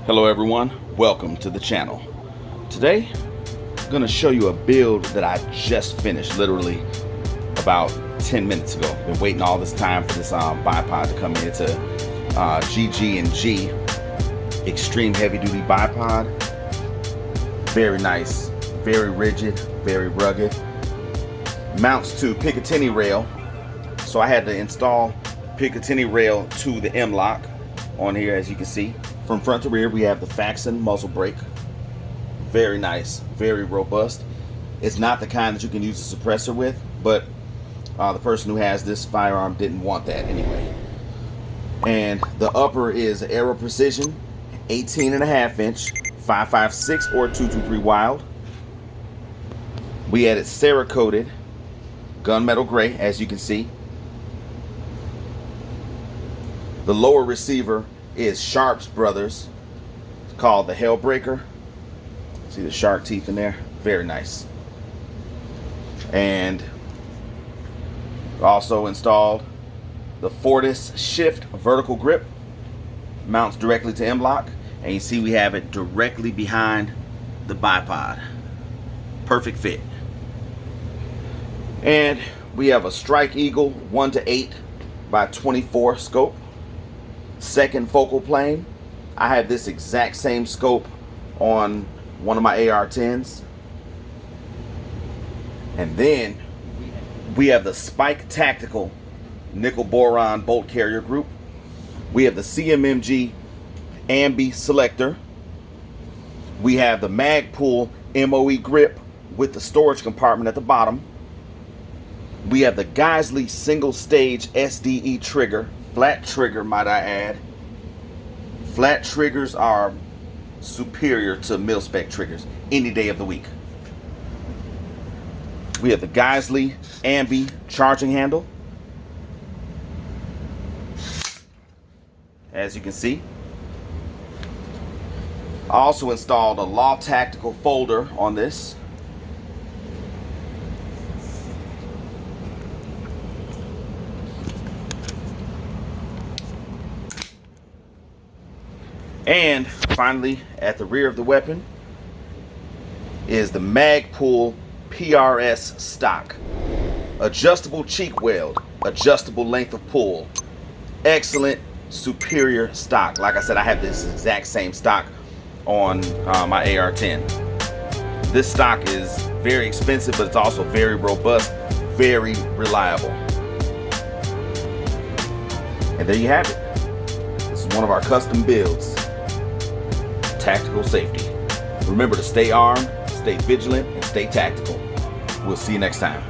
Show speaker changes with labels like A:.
A: Hello everyone, welcome to the channel. Today, I'm going to show you a build that I just finished literally about 10 minutes ago. Been waiting all this time for this bipod to come in. It's a GG&G extreme heavy duty bipod. Very nice, very rigid, very rugged. Mounts to Picatinny rail. So I had to install Picatinny rail to the M-lock on here, as you can see. From front to rear, we have the Faxon muzzle brake. Very nice, very robust. It's not the kind that you can use a suppressor with, but the person who has this firearm didn't want that anyway. And the upper is Aero Precision, 18.5-inch, 5.56 or 223 Wild. We had it Cerakoted, gunmetal gray, as you can see. The lower receiver is Sharps Brothers. It's called the Hellbreaker. See the shark teeth in there? Very nice. And also installed the Fortis Shift vertical grip. Mounts directly to M-lock. And you see we have it directly behind the bipod. Perfect fit. And we have a Strike Eagle 1:8 by 24 scope. Second focal plane. I have this exact same scope on one of my AR-10s. And then we have the Spike Tactical nickel boron bolt carrier group. We have the CMMG Ambi selector. We have the Magpul MOE grip with the storage compartment at the bottom. We have the Geisley single stage SDE trigger. Flat trigger, might I add. Flat triggers are superior to mil-spec triggers any day of the week. We have the Geisley Ambi charging handle. As you can see. I also installed a Law Tactical folder on this. And finally, at the rear of the weapon is the Magpul PRS stock. Adjustable cheek weld, adjustable length of pull. Excellent, superior stock. Like I said, I have this exact same stock on my AR-10. This stock is very expensive, but it's also very robust, very reliable. And there you have it. This is one of our custom builds. Tactical safety. Remember to stay armed, stay vigilant, and stay tactical. We'll see you next time.